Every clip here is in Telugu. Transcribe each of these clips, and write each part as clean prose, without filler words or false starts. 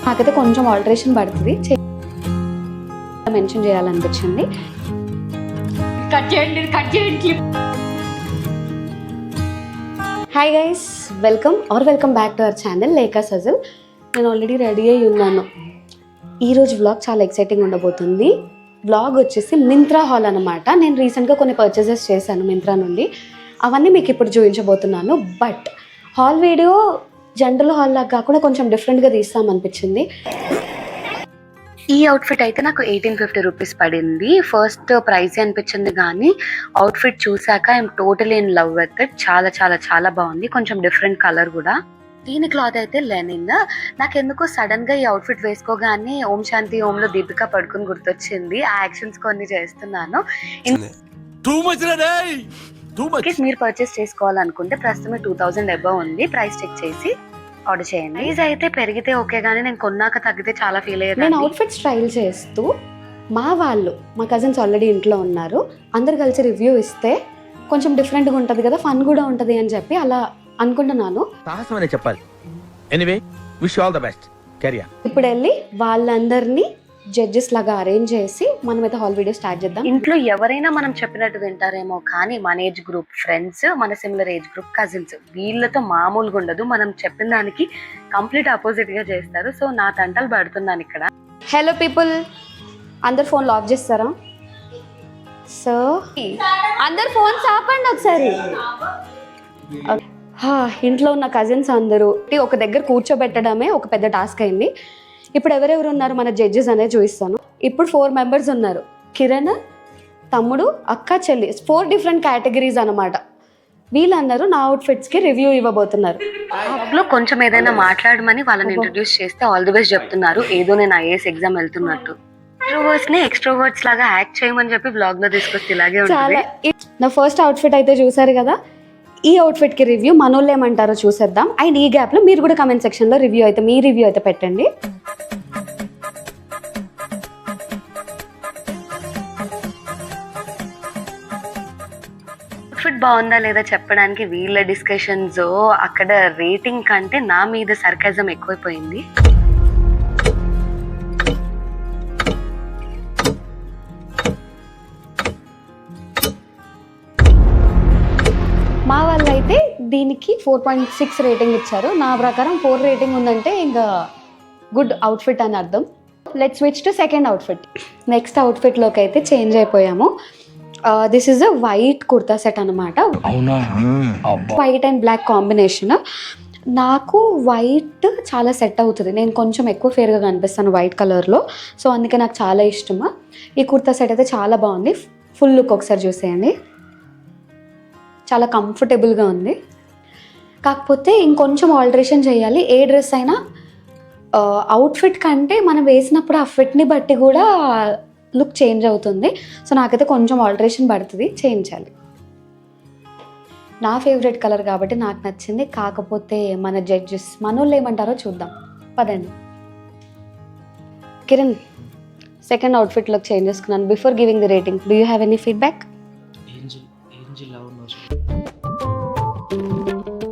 నాకైతే కొంచెం ఆల్టరేషన్ పడుతుంది, మెన్షన్ చేయాలనిపించింది. కట్ చేయండి. Hi guys, welcome back to our channel Lekha Sajal. నేను ఆల్రెడీ రెడీ అయ్యి ఉన్నాను. ఈరోజు వ్లాగ్ చాలా ఎక్సైటింగ్ ఉండబోతుంది. వ్లాగ్ వచ్చేసి మింత్రా హాల్ అనమాట. నేను రీసెంట్గా కొన్ని పర్చేసెస్ చేశాను మింత్రా నుండి, అవన్నీ మీకు ఇప్పుడు చూపించబోతున్నాను. But hall video general hall లాగా కాకుండా కొంచెం డిఫరెంట్గా తీస్తామనిపించింది. ఈ అవుట్ఫిట్ అయితే నాకు 1850 రూపీస్ పడింది. ఫస్ట్ ప్రైస్ అనిపించింది కానీ అవుట్ఫిట్ చూసాక I'm totally in love with it. చాలా చాలా చాలా బాగుంది. కొంచెం డిఫరెంట్ కలర్ కూడా. దీని క్లాత్ అయితే లెనిన్. నాకు ఎందుకో సడన్ గా ఈ అవుట్ఫిట్ వేసుకోగానే ఓం శాంతి ఓంలో దీపిక పడుకుని గుర్తొచ్చింది. ఆ యాక్షన్స్ కొన్ని చేస్తున్నాను. మీరు పర్చేస్ చేసుకోవాలనుకుంటే ప్రస్తుతం 2000 అబౌవ్ ఉంది. ప్రైస్ చెక్ చేసి ఆర్డర్ చేయండి. ప్రైస్ అయితే పెరిగితే ఓకే కానీ నేను కొన్నాక తగ్గితే చాలా ఫీల్ అయ్యాను. నేను అవుట్ఫిట్స్ ట్రైల్ చేస్తూ మా కజిన్స్ ఆల్రెడీ ఇంట్లో ఉన్నారు, అందరు కలిసి రివ్యూ ఇస్తే కొంచెం డిఫరెంట్గా ఉంటుంది కదా, ఫన్ కూడా ఉంటుంది అని చెప్పి అలా అనుకుంటున్నాను. చెప్పాలి. Anyway, wish all the best. Career. ఇప్పుడు వెళ్ళి వాళ్ళందరినీ జడ్జెస్ లాగా అరేంజ్ చేసి మనమైతే హాల్ వీడియో స్టార్ట్ చేద్దాం. ఇంట్లో ఎవరైనా మనం చెప్పినట్టు వింటారేమో కానీ మన ఏజ్ గ్రూప్ ఫ్రెండ్స్, మన సిమిలర్ ఏజ్ గ్రూప్ కజిన్స్, వీళ్ళతో మామూలుగా ఉండదు. మనం చెప్పిన దానికి కంప్లీట్ ఆపోజిట్ గా చేస్తారు. సో నా తంటలు పడుతున్నాను ఇక్కడ. హలో పీపుల్, అందరు ఫోన్ లాక్ చేస్తారా? సో అందరు ఫోన్స్ ఆపండి ఒకసారి. ఇంట్లో ఉన్న కజిన్స్ అందరూ ఒక దగ్గర కూర్చోబెట్టడమే ఒక పెద్ద టాస్క్ అయింది. ఇప్పుడు ఎవరెవరు ఉన్నారు మన జడ్జెస్ అనేది చూపిస్తాను. ఇప్పుడు 4 మెంబర్స్ ఉన్నారు. కిరణ్, తమ్ముడు, అక్క, చెల్లి. 4 డిఫరెంట్ కేటగిరీస్ అనమాట. వీళ్ళందరూ నా అవుట్ఫిట్స్ కి రివ్యూ ఇవ్వబోతున్నారు. లో కొంచెం ఏదైనా మాట్లాడమని వాళ్ళని ఇంట్రడ్యూస్ చేస్తే ఆల్ ది బెస్ట్ చెప్తున్నారు. ఏదో నేను ఐఏఎస్ ఎగ్జామ్ వెళ్తున్నట్టు. ఇంట్రోవర్ట్స్ ని ఎక్స్ట్రోవర్ట్స్ లాగా యాక్ట్ చేయమని చెప్పి బ్లాగ్ లో తీసుకొస్తే ఇలాగే ఉంటుంది. నా ఫస్ట్ అవుట్ఫిట్ అయితే చూసారు కదా. ఈ అవుట్ఫిట్ కి రివ్యూ మనోళ్ళు ఏమంటారో చూసేద్దాం. అండ్ ఈ గ్యాప్ లో మీరు కూడా కమెంట్ సెక్షన్ లో మీ రివ్యూ అయితే పెట్టండి. అవుట్ఫిట్ బాగుందా లేదా చెప్పడానికి వీళ్ళ డిస్కషన్స్, అక్కడ రేటింగ్ కంటే నా మీద సర్కాజం ఎక్కువైపోయింది. మా వాళ్ళు అయితే దీనికి 4.6 రేటింగ్ ఇచ్చారు. నా ప్రకారం 4 రేటింగ్ ఉందంటే ఇంకా గుడ్ అవుట్ఫిట్ అని అర్థం. Let's switch to second outfit. Next అవుట్ఫిట్లోకి అయితే చేంజ్ అయిపోయాము. This is a white kurta set అనమాట. White and black combination. నాకు వైట్ చాలా సెట్ అవుతుంది. నేను కొంచెం ఎక్కువ ఫేర్గా కనిపిస్తాను వైట్ కలర్లో. సో అందుకే నాకు చాలా ఇష్టము. ఈ కుర్తా సెట్ అయితే చాలా బాగుంది. ఫుల్ లుక్ ఒకసారి చూసేయండి. చాలా కంఫర్టబుల్గా ఉంది. కాకపోతే ఇంకొంచెం ఆల్టరేషన్ చేయాలి. ఏ డ్రెస్ అయినా అవుట్ఫిట్ కంటే మనం వేసినప్పుడు ఆ ఫిట్ని బట్టి కూడా లుక్ చేంజ్ అవుతుంది. సో నాకైతే కొంచెం ఆల్టరేషన్ పడుతుంది, చేయించాలి. నా ఫేవరెట్ కలర్ కాబట్టి నాకు నచ్చింది. కాకపోతే మన జడ్జెస్ మనోళ్ళు ఏమంటారో చూద్దాం, పదండి. కిరణ్, సెకండ్ అవుట్ఫిట్లోకి చేంజ్ చేసుకున్నాను. Before giving the rating, do you have any feedback?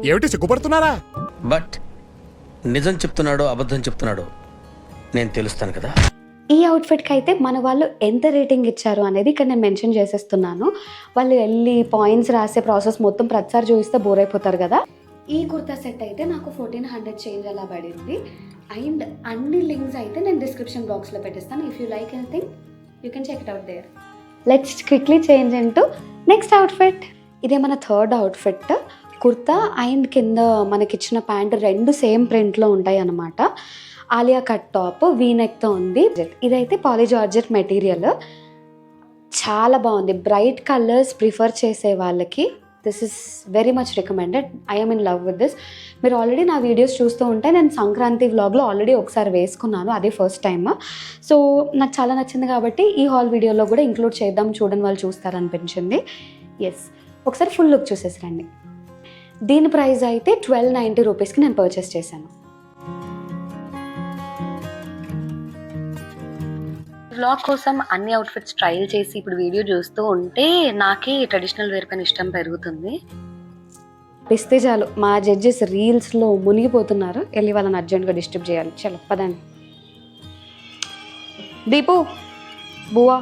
ఏమిటి సిగ్గుపడుతున్నారా? బట్ నిజం చెప్తున్నాడో అబద్ధం చెప్తున్నాడో నేను తెలుస్తాను కదా. ఈ అవుట్ఫిట్కి అయితే మన వాళ్ళు ఎంత రేటింగ్ ఇచ్చారు అనేది ఇక్కడ నేను మెన్షన్ చేసేస్తున్నాను. వాళ్ళు వెళ్ళి పాయింట్స్ రాసే ప్రాసెస్ మొత్తం ప్రతిసారి చూపిస్తే బోర్ అయిపోతారు కదా. ఈ కుర్తా సెట్ అయితే నాకు 1400 చేంజ్ అలా పడింది. అండ్ అన్ని లింక్స్ అయితే నేను డిస్క్రిప్షన్ బాక్స్లో పెట్టిస్తాను. If you like anything you can check it out there. Let's quickly change into next outfit. ఇదే మన థర్డ్ అవుట్ఫిట్. కుర్తా అండ్ కింద మనకిచ్చిన ప్యాంట్ 2 సేమ్ ప్రింట్లో ఉంటాయి అన్నమాట. ఆలియా కట్ టాప్ వీనెక్తో ఉంది. ఇదైతే పాలిజార్జెట్ మెటీరియల్, చాలా బాగుంది. బ్రైట్ కలర్స్ ప్రిఫర్ చేసే వాళ్ళకి this is very much recommended. I'm in love with this. మీరు ఆల్రెడీ నా వీడియోస్ చూస్తూ ఉంటే నేను సంక్రాంతి వ్లాగ్లో ఆల్రెడీ ఒకసారి వేసుకున్నాను, అదే ఫస్ట్ టైమ్. సో నాకు చాలా నచ్చింది కాబట్టి ఈ హాల్ వీడియోలో కూడా ఇంక్లూడ్ చేద్దాం, చూడని వాళ్ళు చూస్తారనిపించింది. ఎస్, ఒకసారి ఫుల్ లుక్ చూసేసి రండి. దీని ప్రైస్ అయితే 1290 రూపీస్కి నేను పర్చేస్ చేశాను. వ్లాగ్ కోసం అన్ని అవుట్ఫిట్స్ ట్రైల్ చేసి ఇప్పుడు వీడియో చూస్తూ ఉంటే నాకే ట్రెడిషనల్ వేర్ పైన ఇష్టం పెరుగుతుంది. పిస్తే చాలు మా జడ్జెస్ రీల్స్లో మునిగిపోతున్నారు. వెళ్ళి వాళ్ళని అర్జెంట్గా డిస్టర్బ్ చేయాలి. చలో పదండి. దీపు బువా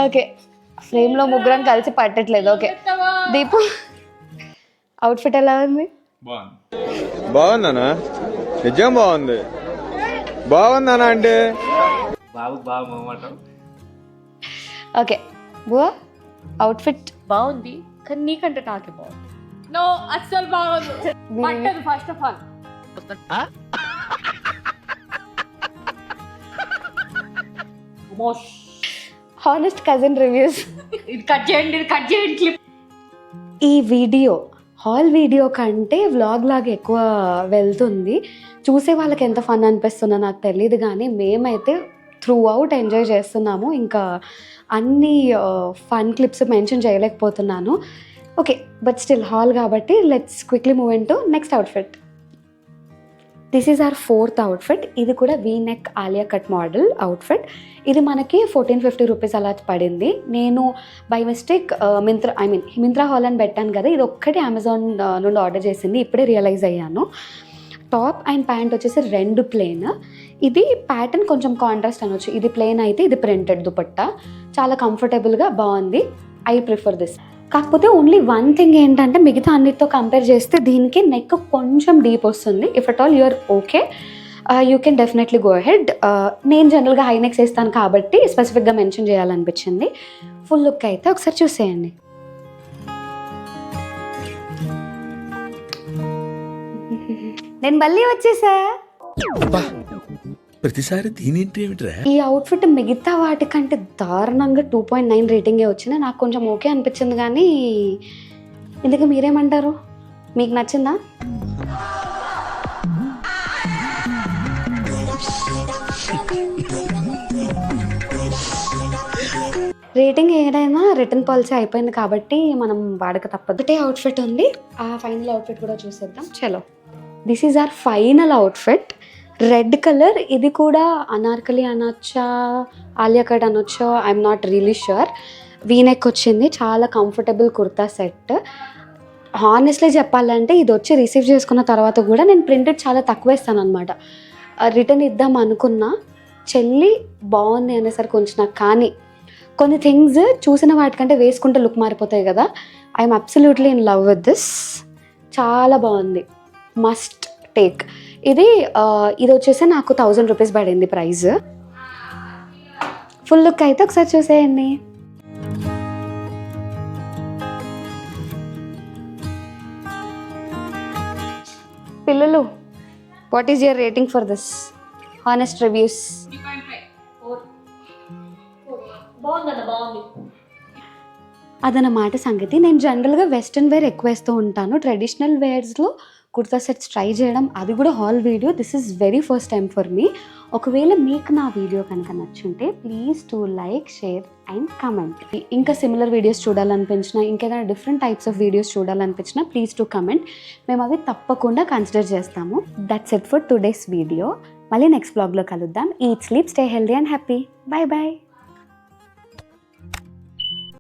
ఓకే ఫ్రేమ్లో ముగ్గురం కలిసి పట్టట్లేదు. ఓకే దీపు అవుట్ఫిట్ ఎలా ఉంది? బాగుందనా? నిజం బాగుంది. బాగుందనా అంటే ఓకే బువా అవుట్ఫిట్ బాగుంది కానీ నీకంటే నాకే బాగుంది. నో అస్సలు బాగుంది. పట్టదు first of all. Honest cousin reviews. ఇది కట్ చేయండి క్లిప్. ఈ వీడియో హాల్ వీడియో కంటే వ్లాగ్ లాగా ఎక్కువ వెళ్తుంది. చూసే వాళ్ళకి ఎంత ఫన్ అనిపిస్తుందో నాకు తెలియదు, కానీ మేమైతే త్రూ అవుట్ ఎంజాయ్ చేస్తున్నాము. ఇంకా అన్ని ఫన్ క్లిప్స్ మెన్షన్ చేయలేకపోతున్నాను. ఓకే బట్ స్టిల్ హాల్ కాబట్టి let's quickly move in to next outfit. This is hour 4th outfit. ఇది కూడా V neck Alia cut model outfit. ఇది మనకి 1450 రూపీస్ అలా పడింది. నేను బై మిస్టేక్ మింత్రా హాల్ అని పెట్టాను కదా, ఇది ఒక్కటి అమెజాన్ నుండి ఆర్డర్ చేసింది, ఇప్పుడే రియలైజ్ అయ్యాను. టాప్ అండ్ ప్యాంట్ వచ్చేసి 2 ప్లెయిన్. ఇది ప్యాటర్న్ కొంచెం కాంట్రాస్ట్ అనొచ్చు. ఇది ప్లెయిన్ అయితే ఇది ప్రింటెడ్ దుపట్టా, చాలా కంఫర్టబుల్గా బాగుంది. I prefer this. కాకపోతే ఓన్లీ వన్ థింగ్ ఏంటంటే మిగతా అన్నిటితో కంపేర్ చేస్తే దీనికి నెక్ కొంచెం డీప్ వస్తుంది. If at all you're okay you can definitely go ahead. నేను జనరల్గా హై నెక్స్ వేస్తాను కాబట్టి స్పెసిఫిక్గా మెన్షన్ చేయాలనిపించింది. ఫుల్ లుక్ అయితే ఒకసారి చూసేయండి. నేను మళ్ళీ వచ్చేసా. ప్రతిసారి దీనేంటి ఏమిట్రా? ఈ అవుట్ఫిట్ మిగతా వాటికంటే దారుణంగా 2.9 రేటింగే వచ్చింది. నాకు కొంచెం ఓకే అనిపించింది, కానీ ఇందుకు మీరేమంటారు? మీకు నచ్చిందా? రేటింగ్ ఏదైనా రిటర్న్ పాలసీ అయిపోయింది కాబట్టి మనం వాడక తప్పదు. ఒకటే అవుట్ఫిట్ ఉంది, ఆ ఫైనల్ అవుట్ఫిట్ కూడా చూసేద్దాం. చలో, this is our final outfit. Red colour. ఇది కూడా అనార్కలి అనొచ్చా, ఆలియా కట్ అనొచ్చా, I'm not really sure. V neck వచ్చింది, చాలా కంఫర్టబుల్ కుర్తా సెట్. హానెస్ట్లీ చెప్పాలంటే ఇది వచ్చి రిసీవ్ చేసుకున్న తర్వాత కూడా నేను ప్రింటెడ్ చాలా తక్కువ ఇస్తాను అనమాట. రిటర్న్ ఇద్దాం అనుకున్నా, చెల్లి బాగుంది అనేసరికి కొంచెం నాకు, కానీ కొన్ని థింగ్స్ చూసిన వాటికంటే వేసుకుంటే లుక్ మారిపోతాయి కదా. I'm absolutely in love with this. చాలా బాగుంది, మస్ట్ టేక్. ఇది వచ్చేసి నాకు 1000 రూపీస్ పడింది ప్రైస్. ఫుల్ లుక్ అయితే ఒకసారి చూసేయండి. పిల్లలు, what is your rating for this? Honest reviews. అదనమాట సంగతి. నేను జనరల్గా వెస్ట్రన్ వేర్ ఎక్కువ వేస్తూ ఉంటాను. ట్రెడిషనల్ వేర్స్లో కుర్తా సెట్స్ ట్రై చేయడం, అది కూడా whole video, this is very first time for me. ఒకవేళ మీకు నా వీడియో కనుక నచ్చుంటే please to like, share and comment. ఇంకా సిమిలర్ వీడియోస్ చూడాలనిపించినా, ఇంకేదైనా డిఫరెంట్ టైప్స్ ఆఫ్ వీడియోస్ చూడాలనిపించినా ప్లీజ్ టు కమెంట్. మేము అవి తప్పకుండా కన్సిడర్ చేస్తాము. That's it for today's video. మళ్ళీ నెక్స్ట్ బ్లాగ్లో కలుద్దాం. Eat, sleep, stay healthy and happy. Bye bye.